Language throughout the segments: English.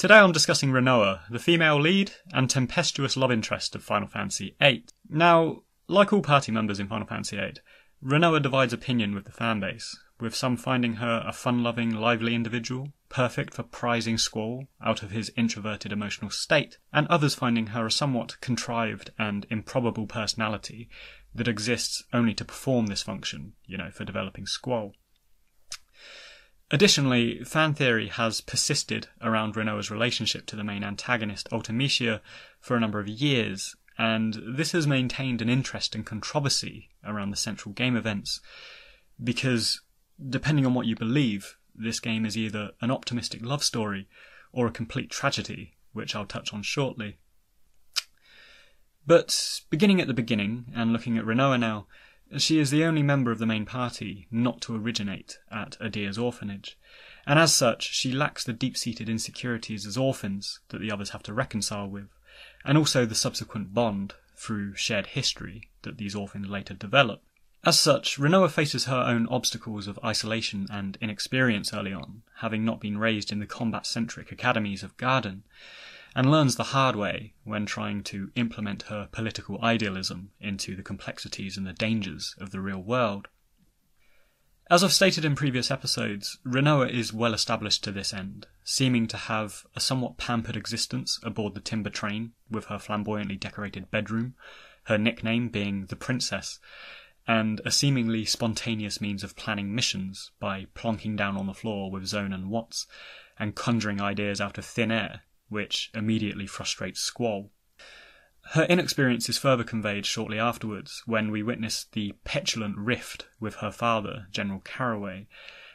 Today I'm discussing Rinoa, the female lead and tempestuous love interest of Final Fantasy VIII. Now, like all party members in Final Fantasy VIII, Rinoa divides opinion with the fanbase, with some finding her a fun-loving, lively individual, perfect for prizing Squall out of his introverted emotional state, and others finding her a somewhat contrived and improbable personality that exists only to perform this function, for developing Squall. Additionally, fan theory has persisted around Rinoa's relationship to the main antagonist, Ultimecia, for a number of years, and this has maintained an interest and controversy around the central game events, because, depending on what you believe, this game is either an optimistic love story or a complete tragedy, which I'll touch on shortly. But, beginning at the beginning, and looking at Rinoa now, she is the only member of the main party not to originate at Adir's orphanage, and as such she lacks the deep-seated insecurities as orphans that the others have to reconcile with, and also the subsequent bond through shared history that these orphans later develop. As such, Rinoa faces her own obstacles of isolation and inexperience early on, having not been raised in the combat-centric academies of Garden, and learns the hard way when trying to implement her political idealism into the complexities and the dangers of the real world. As I've stated in previous episodes, Rinoa is well established to this end, seeming to have a somewhat pampered existence aboard the timber train with her flamboyantly decorated bedroom, her nickname being the Princess, and a seemingly spontaneous means of planning missions by plonking down on the floor with Zone and Watts and conjuring ideas out of thin air, which immediately frustrates Squall. Her inexperience is further conveyed shortly afterwards, when we witness the petulant rift with her father, General Caraway,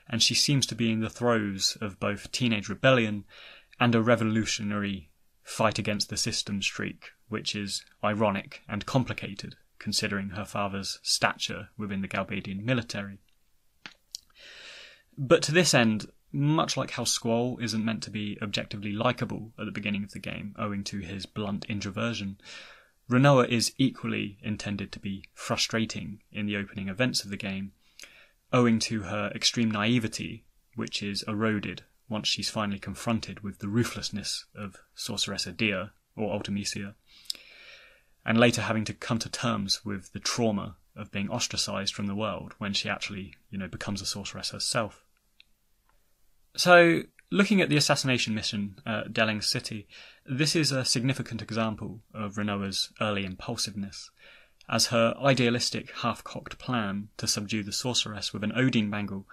and she seems to be in the throes of both teenage rebellion and a revolutionary fight against the system streak, which is ironic and complicated, considering her father's stature within the Galbadian military. But to this end, much like how Squall isn't meant to be objectively likeable at the beginning of the game, owing to his blunt introversion, Rinoa is equally intended to be frustrating in the opening events of the game, owing to her extreme naivety, which is eroded once she's finally confronted with the ruthlessness of sorceress Adir, or Ultimecia, and later having to come to terms with the trauma of being ostracised from the world when she actually, becomes a sorceress herself. So, looking at the assassination mission at Delling City, this is a significant example of Rinoa's early impulsiveness, as her idealistic half-cocked plan to subdue the sorceress with an Odin bangle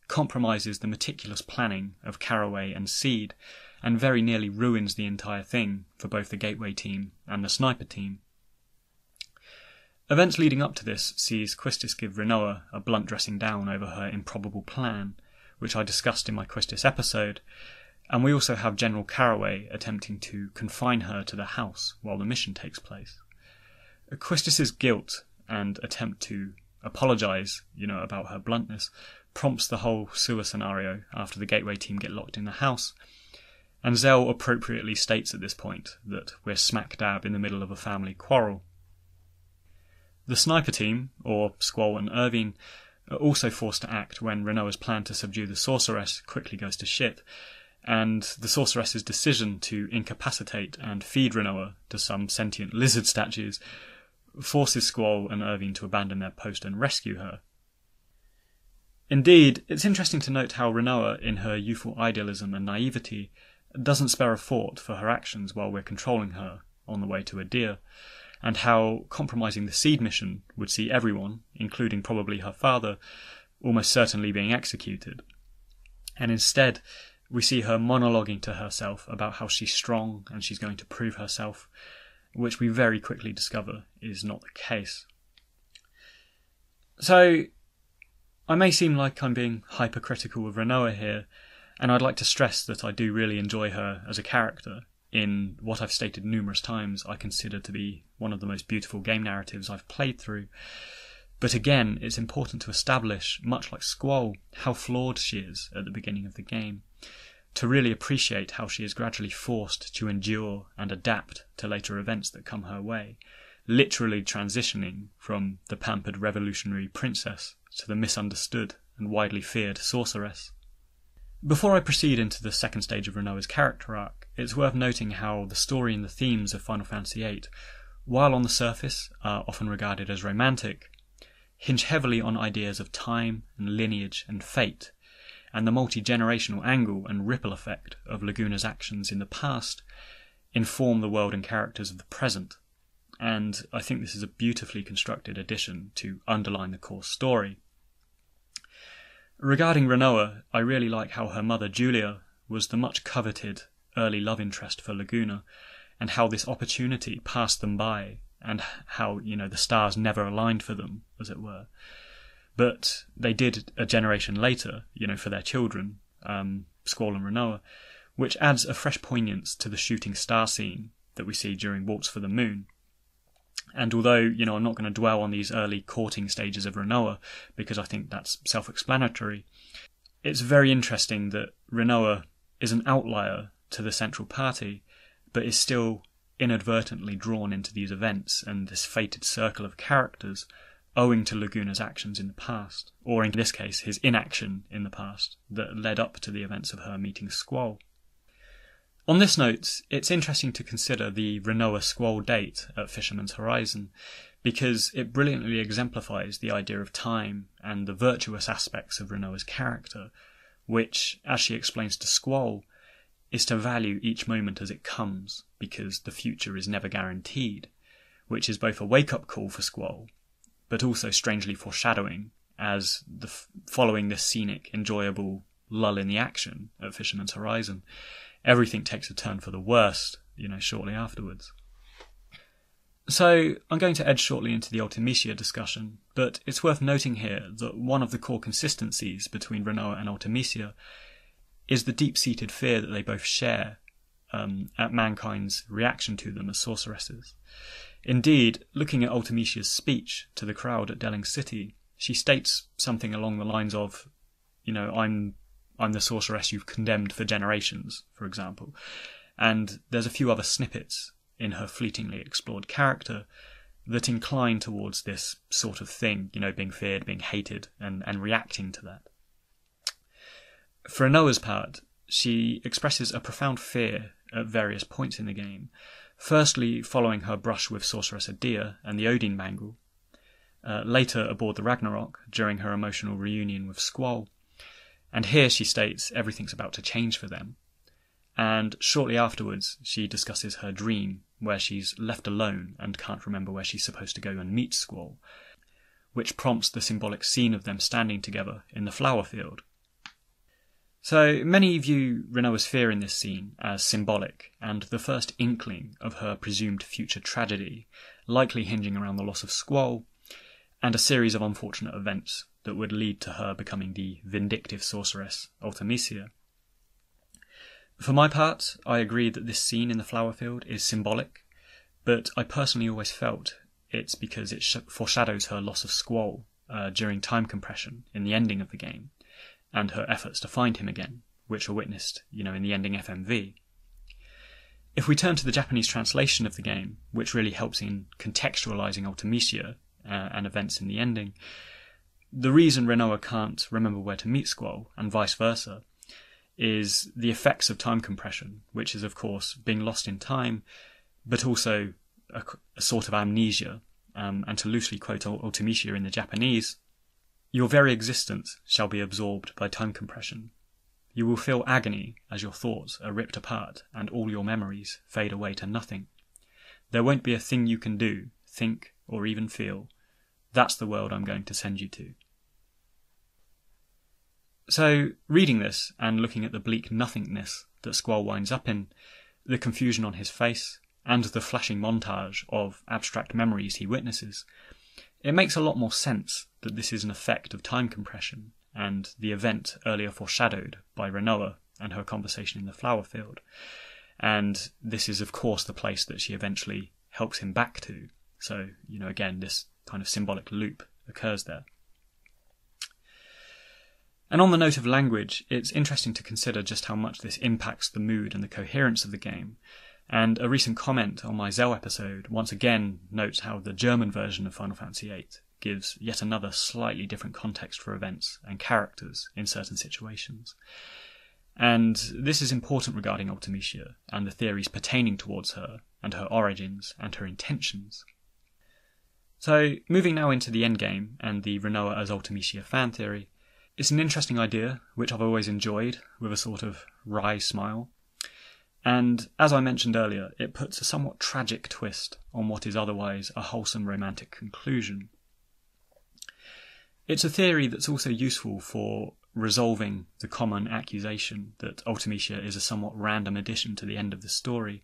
compromises the meticulous planning of Caraway and Seed, and very nearly ruins the entire thing for both the Gateway team and the Sniper team. Events leading up to this sees Quistis give Rinoa a blunt dressing down over her improbable plan, which I discussed in my Quistis episode, and we also have General Caraway attempting to confine her to the house while the mission takes place. Quistis's guilt and attempt to apologise, about her bluntness, prompts the whole sewer scenario after the Gateway team get locked in the house, and Zell appropriately states at this point that we're smack dab in the middle of a family quarrel. The Sniper team, or Squall and Irvine, are also forced to act when Rinoa's plan to subdue the sorceress quickly goes to shit, and the sorceress's decision to incapacitate and feed Rinoa to some sentient lizard statues forces Squall and Irvine to abandon their post and rescue her. Indeed, it's interesting to note how Rinoa, in her youthful idealism and naivety, doesn't spare a thought for her actions while we're controlling her on the way to Adir, and how compromising the Seed mission would see everyone, including probably her father, almost certainly being executed. And instead, we see her monologuing to herself about how she's strong and she's going to prove herself, which we very quickly discover is not the case. So, I may seem like I'm being hypercritical of Rinoa here, and I'd like to stress that I do really enjoy her as a character, in what I've stated numerous times I consider to be one of the most beautiful game narratives I've played through. But again, it's important to establish, much like Squall, how flawed she is at the beginning of the game, to really appreciate how she is gradually forced to endure and adapt to later events that come her way, literally transitioning from the pampered revolutionary princess to the misunderstood and widely feared sorceress. Before I proceed into the second stage of Rinoa's character arc, it's worth noting how the story and the themes of Final Fantasy VIII, while on the surface are often regarded as romantic, hinge heavily on ideas of time and lineage and fate, and the multi-generational angle and ripple effect of Laguna's actions in the past inform the world and characters of the present, and I think this is a beautifully constructed addition to underline the core story. Regarding Rinoa, I really like how her mother Julia was the much coveted early love interest for Laguna, and how this opportunity passed them by, and how, the stars never aligned for them, as it were. But they did a generation later, for their children, Squall and Rinoa, which adds a fresh poignance to the shooting star scene that we see during Waltz for the Moon. And although, I'm not going to dwell on these early courting stages of Rinoa, because I think that's self-explanatory, it's very interesting that Rinoa is an outlier to the central party, but is still inadvertently drawn into these events and this fated circle of characters owing to Laguna's actions in the past, or in this case, his inaction in the past, that led up to the events of her meeting Squall. On this note, it's interesting to consider the Rinoa-Squall date at Fisherman's Horizon, because it brilliantly exemplifies the idea of time and the virtuous aspects of Rinoa's character, which, as she explains to Squall, is to value each moment as it comes, because the future is never guaranteed, which is both a wake-up call for Squall, but also strangely foreshadowing, as following this scenic, enjoyable lull in the action at Fisherman's Horizon, everything takes a turn for the worst, shortly afterwards. So, I'm going to edge shortly into the Ultimecia discussion, but it's worth noting here that one of the core consistencies between Rinoa and Ultimecia is the deep-seated fear that they both share at mankind's reaction to them as sorceresses. Indeed, looking at Ultimecia's speech to the crowd at Delling City, she states something along the lines of, I'm the sorceress you've condemned for generations, for example. And there's a few other snippets in her fleetingly explored character that incline towards this sort of thing, being feared, being hated, and reacting to that. For Rinoa's part, she expresses a profound fear at various points in the game. Firstly, following her brush with Sorceress Adia and the Odin Bangle. Later aboard the Ragnarok, during her emotional reunion with Squall. And here she states everything's about to change for them. And shortly afterwards, she discusses her dream, where she's left alone and can't remember where she's supposed to go and meet Squall, which prompts the symbolic scene of them standing together in the flower field. So many view Rinoa's fear in this scene as symbolic, and the first inkling of her presumed future tragedy, likely hinging around the loss of Squall, and a series of unfortunate events that would lead to her becoming the vindictive sorceress Ultimecia. For my part, I agree that this scene in the flower field is symbolic, but I personally always felt it's because it foreshadows her loss of Squall during time compression in the ending of the game, and her efforts to find him again, which are witnessed, in the ending FMV. If we turn to the Japanese translation of the game, which really helps in contextualizing Ultimecia and events in the ending, the reason Rinoa can't remember where to meet Squall, and vice versa, is the effects of time compression, which is, of course, being lost in time, but also a sort of amnesia. And to loosely quote Ultimecia in the Japanese, "Your very existence shall be absorbed by time compression. You will feel agony as your thoughts are ripped apart and all your memories fade away to nothing. There won't be a thing you can do, think, or even feel. That's the world I'm going to send you to." So, reading this and looking at the bleak nothingness that Squall winds up in, the confusion on his face, and the flashing montage of abstract memories he witnesses, it makes a lot more sense that this is an effect of time compression and the event earlier foreshadowed by Rinoa and her conversation in the flower field. And this is, of course, the place that she eventually helps him back to. So, again, this kind of symbolic loop occurs there. And on the note of language, it's interesting to consider just how much this impacts the mood and the coherence of the game. And a recent comment on my Zell episode once again notes how the German version of Final Fantasy VIII gives yet another slightly different context for events and characters in certain situations. And this is important regarding Ultimecia and the theories pertaining towards her and her origins and her intentions. So, moving now into the endgame and the Rinoa as Ultimecia fan theory, it's an interesting idea, which I've always enjoyed, with a sort of wry smile. And, as I mentioned earlier, it puts a somewhat tragic twist on what is otherwise a wholesome romantic conclusion. It's a theory that's also useful for resolving the common accusation that Ultimecia is a somewhat random addition to the end of the story,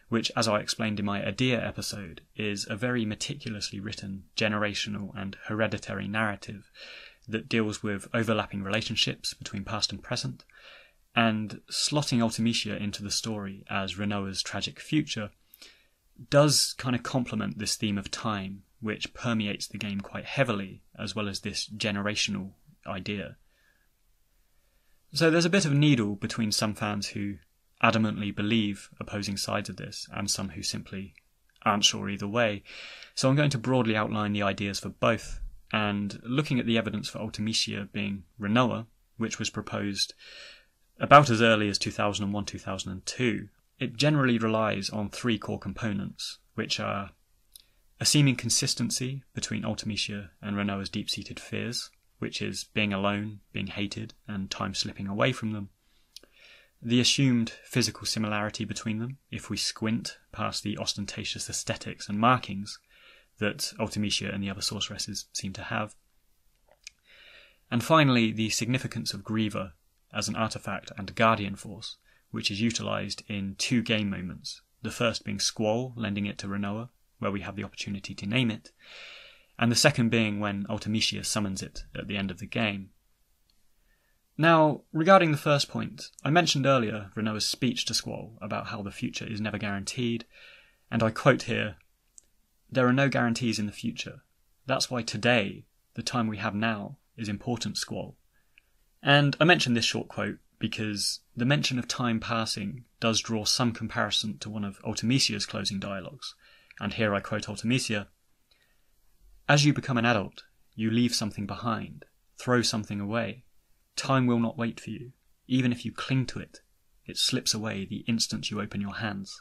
which, as I explained in my Adia episode, is a very meticulously written generational and hereditary narrative that deals with overlapping relationships between past and present, and slotting Ultimecia into the story as Rinoa's tragic future does kind of complement this theme of time, which permeates the game quite heavily, as well as this generational idea. So there's a bit of a needle between some fans who adamantly believe opposing sides of this, and some who simply aren't sure either way. So I'm going to broadly outline the ideas for both, and looking at the evidence for Ultimecia being Rinoa, which was proposed about as early as 2001-2002, it generally relies on three core components, which are a seeming consistency between Ultimecia and Rinoa's deep-seated fears, which is being alone, being hated, and time slipping away from them. The assumed physical similarity between them, if we squint past the ostentatious aesthetics and markings that Ultimecia and the other sorceresses seem to have. And finally, the significance of Griever as an artifact and guardian force, which is utilised in two game moments, the first being Squall, lending it to Rinoa, where we have the opportunity to name it, and the second being when Ultimecia summons it at the end of the game. Now, regarding the first point, I mentioned earlier Rinoa's speech to Squall about how the future is never guaranteed, and I quote here, "There are no guarantees in the future. That's why today, the time we have now, is important, Squall." And I mentioned this short quote because the mention of time passing does draw some comparison to one of Ultimecia's closing dialogues, and here I quote Ultimecia, "As you become an adult, you leave something behind, throw something away. Time will not wait for you. Even if you cling to it, it slips away the instant you open your hands."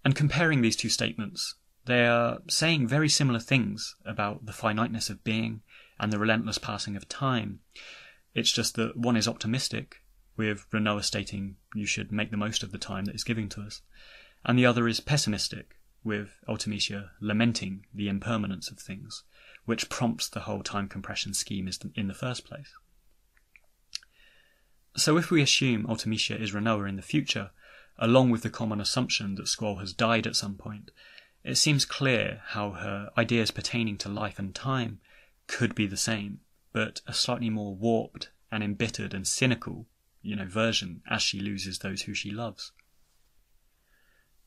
And comparing these two statements, they are saying very similar things about the finiteness of being and the relentless passing of time. It's just that one is optimistic, with Rinoa stating you should make the most of the time that is given to us, and the other is pessimistic, with Ultimecia lamenting the impermanence of things, which prompts the whole time compression scheme in the first place. So if we assume Ultimecia is Rinoa in the future, along with the common assumption that Squall has died at some point, it seems clear how her ideas pertaining to life and time could be the same, but a slightly more warped and embittered and cynical, version as she loses those who she loves.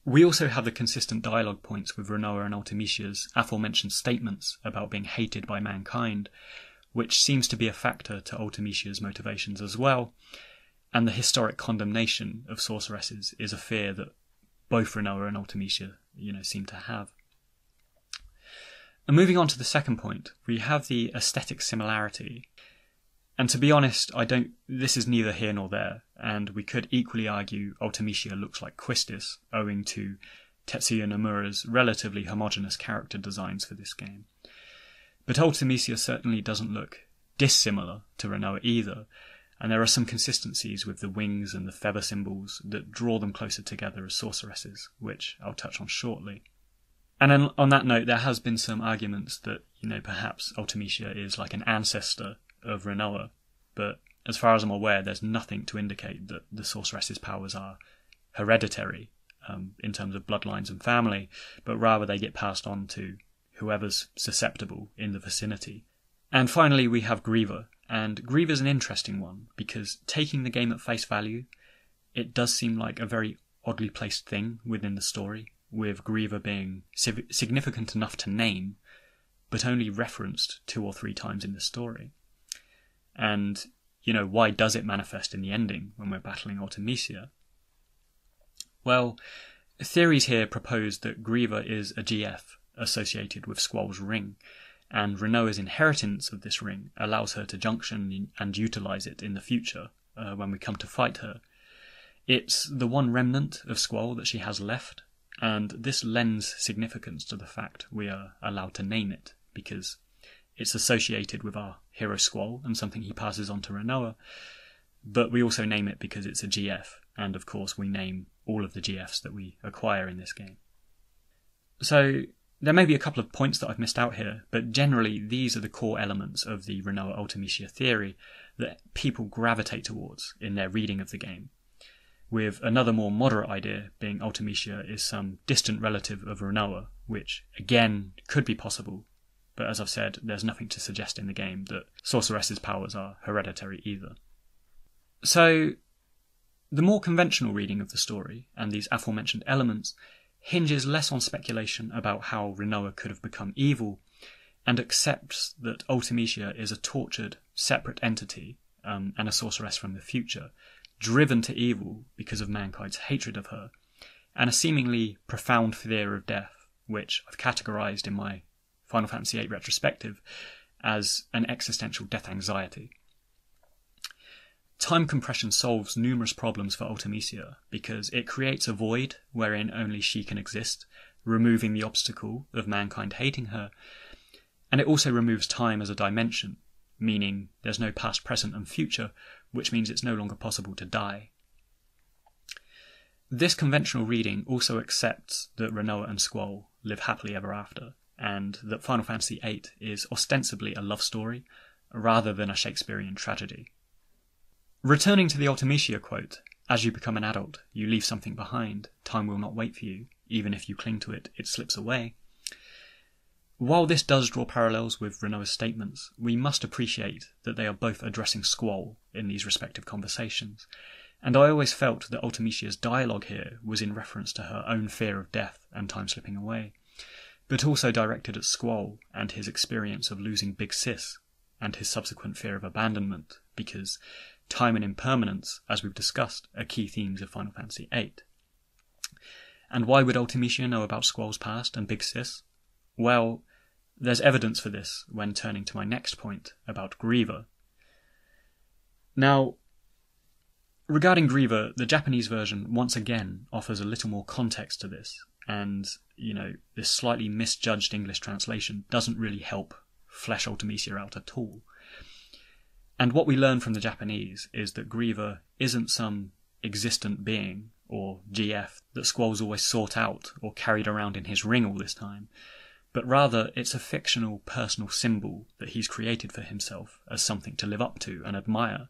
We also have the consistent dialogue points with Rinoa and Ultimecia's aforementioned statements about being hated by mankind, which seems to be a factor to Ultimecia's motivations as well, and the historic condemnation of sorceresses is a fear that both Rinoa and Ultimecia, seem to have. And moving on to the second point, we have the aesthetic similarity. And to be honest, this is neither here nor there, and we could equally argue Ultimecia looks like Quistis, owing to Tetsuya Nomura's relatively homogeneous character designs for this game. But Ultimecia certainly doesn't look dissimilar to Rinoa either, and there are some consistencies with the wings and the feather symbols that draw them closer together as sorceresses, which I'll touch on shortly. And then on that note, there has been some arguments that, perhaps Ultimecia is like an ancestor of Rinoa, but as far as I'm aware, there's nothing to indicate that the sorceress's powers are hereditary in terms of bloodlines and family, but rather they get passed on to whoever's susceptible in the vicinity. And finally, we have Griever, and Griever's an interesting one, because taking the game at face value, it does seem like a very oddly placed thing within the story, with Griever being significant enough to name, but only referenced 2 or 3 times in the story. And, why does it manifest in the ending when we're battling Ultimecia? Well, theories here propose that Griever is a GF associated with Squall's ring, and Rinoa's inheritance of this ring allows her to junction and utilise it in the future, when we come to fight her. It's the one remnant of Squall that she has left, and this lends significance to the fact we are allowed to name it, because it's associated with our hero Squall and something he passes on to Rinoa, but we also name it because it's a GF, and of course we name all of the GFs that we acquire in this game. So there may be a couple of points that I've missed out here, but generally these are the core elements of the Rinoa Ultimecia theory that people gravitate towards in their reading of the game, with another more moderate idea being Ultimecia is some distant relative of Rinoa, which again could be possible, but as I've said, there's nothing to suggest in the game that sorceress's powers are hereditary either. So the more conventional reading of the story and these aforementioned elements hinges less on speculation about how Rinoa could have become evil, and accepts that Ultimecia is a tortured, separate entity and a sorceress from the future, driven to evil because of mankind's hatred of her, and a seemingly profound fear of death, which I've categorised in my Final Fantasy VIII retrospective as an existential death anxiety. Time compression solves numerous problems for Ultimecia because it creates a void wherein only she can exist, removing the obstacle of mankind hating her, and it also removes time as a dimension, meaning there's no past, present and future, which means it's no longer possible to die. This conventional reading also accepts that Rinoa and Squall live happily ever after, and that Final Fantasy VIII is ostensibly a love story rather than a Shakespearean tragedy. Returning to the Ultimecia quote, "As you become an adult, you leave something behind. Time will not wait for you. Even if you cling to it, it slips away." While this does draw parallels with Rinoa's statements, we must appreciate that they are both addressing Squall in these respective conversations, and I always felt that Ultimecia's dialogue here was in reference to her own fear of death and time slipping away, but also directed at Squall and his experience of losing Big Sis, and his subsequent fear of abandonment, because time and impermanence, as we've discussed, are key themes of Final Fantasy VIII. And why would Ultimecia know about Squall's past and Big Sis? Well, there's evidence for this when turning to my next point about Griever. Now, regarding Griever, the Japanese version once again offers a little more context to this, and, this slightly misjudged English translation doesn't really help flesh Ultimecia out at all. And what we learn from the Japanese is that Griever isn't some existent being, or GF, that Squall's always sought out or carried around in his ring all this time, but rather it's a fictional personal symbol that he's created for himself as something to live up to and admire.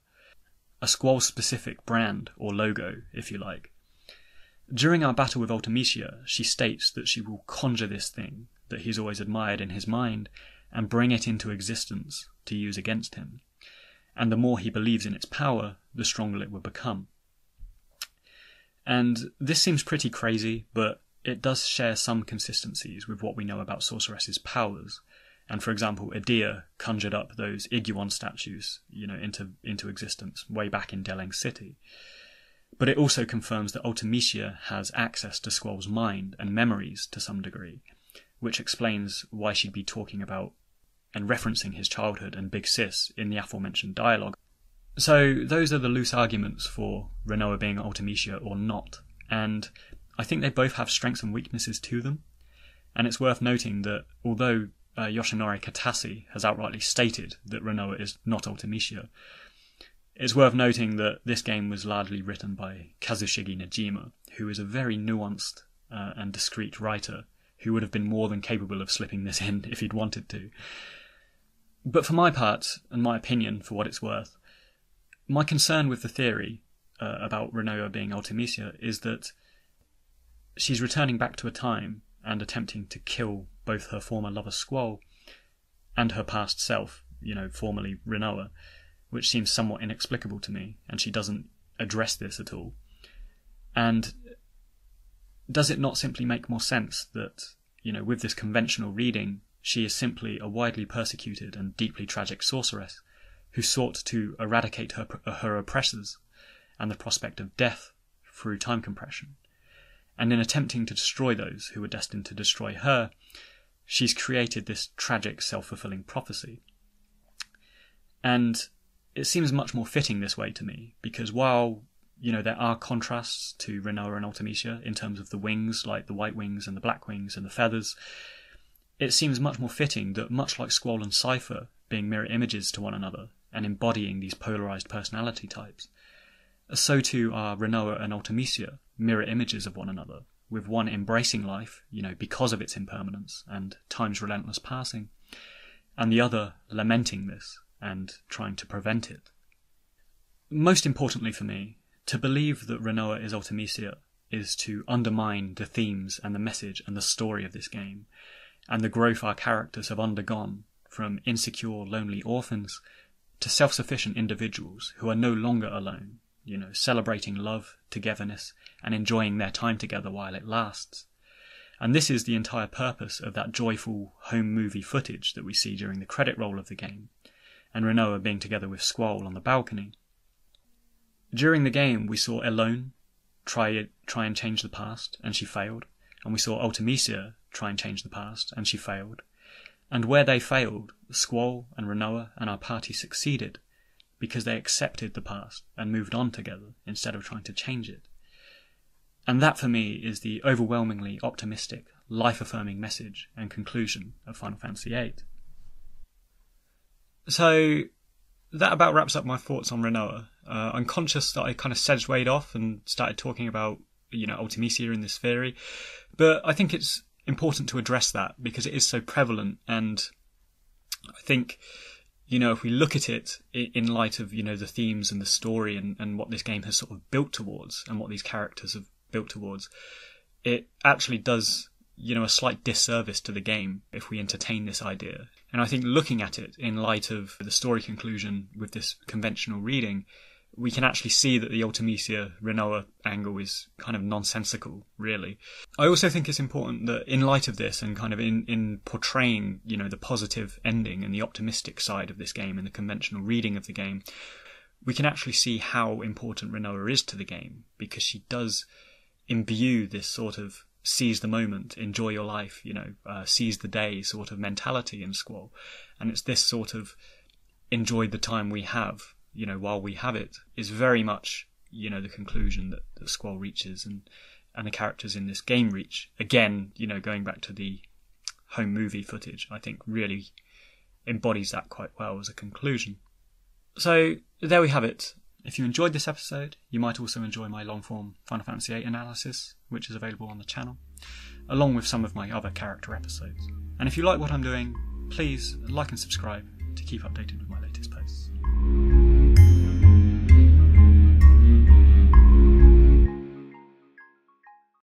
A Squall-specific brand, or logo, if you like. During our battle with Ultimecia, she states that she will conjure this thing that he's always admired in his mind and bring it into existence to use against him. And the more he believes in its power, the stronger it will become. And this seems pretty crazy, but it does share some consistencies with what we know about Sorceress's powers. And for example, Edea conjured up those Iguan statues, into existence way back in Deleng City. But it also confirms that Ultimecia has access to Squall's mind and memories to some degree, which explains why she'd be talking about and referencing his childhood and Big Sis in the aforementioned dialogue. So those are the loose arguments for Rinoa being Ultimecia or not, and I think they both have strengths and weaknesses to them. And it's worth noting that although Yoshinori Katase has outrightly stated that Rinoa is not Ultimecia, it's worth noting that this game was largely written by Kazushige Najima, who is a very nuanced and discreet writer who would have been more than capable of slipping this in if he'd wanted to. But for my part, and my opinion for what it's worth, my concern with the theory about Rinoa being Ultimecia is that she's returning back to a time and attempting to kill both her former lover Squall and her past self, formerly Rinoa, which seems somewhat inexplicable to me, and she doesn't address this at all. And does it not simply make more sense that, with this conventional reading, she is simply a widely persecuted and deeply tragic sorceress who sought to eradicate her oppressors and the prospect of death through time compression? And in attempting to destroy those who were destined to destroy her, she's created this tragic self-fulfilling prophecy. And it seems much more fitting this way to me, because while, you know, there are contrasts to Rinoa and Ultimecia in terms of the wings, like the white wings and the black wings and the feathers, it seems much more fitting that, much like Squall and Cypher being mirror images to one another and embodying these polarised personality types, so too are Rinoa and Ultimecia mirror images of one another, with one embracing life, you know, because of its impermanence and time's relentless passing, and the other lamenting this and trying to prevent it. Most importantly for me, to believe that Rinoa is Ultimecia is to undermine the themes and the message and the story of this game, and the growth our characters have undergone from insecure, lonely orphans to self-sufficient individuals who are no longer alone, you know, celebrating love, togetherness, and enjoying their time together while it lasts. And this is the entire purpose of that joyful home movie footage that we see during the credit roll of the game, and Rinoa being together with Squall on the balcony. During the game, we saw Elone try and change the past, and she failed, and we saw Ultimecia try and change the past, and she failed. And where they failed, Squall and Rinoa and our party succeeded, because they accepted the past and moved on together instead of trying to change it. And that for me is the overwhelmingly optimistic, life-affirming message and conclusion of Final Fantasy VIII. So that about wraps up my thoughts on Rinoa. I'm conscious that I kind of segued off and started talking about, you know, Ultimecia in this theory, but I think it's important to address that because it is so prevalent, and I think, you know, if we look at it in light of, you know, the themes and the story and what this game has sort of built towards and what these characters have built towards, it actually does, you know, a slight disservice to the game if we entertain this idea. And I think looking at it in light of the story conclusion with this conventional reading, we can actually see that the Ultimecia Rinoa angle is kind of nonsensical, really. I also think it's important that in light of this and kind of in portraying, you know, the positive ending and the optimistic side of this game and the conventional reading of the game, we can actually see how important Rinoa is to the game, because she does imbue this sort of seize the moment, enjoy your life, you know, seize the day sort of mentality in Squall. And it's this sort of enjoy the time we have, you know, while we have it, is very much, you know, the conclusion that Squall reaches and the characters in this game reach. Again, you know, going back to the home movie footage, I think really embodies that quite well as a conclusion. So there we have it. If you enjoyed this episode, you might also enjoy my long-form Final Fantasy VIII analysis, which is available on the channel, along with some of my other character episodes. And if you like what I'm doing, please like and subscribe to keep updated with my latest posts.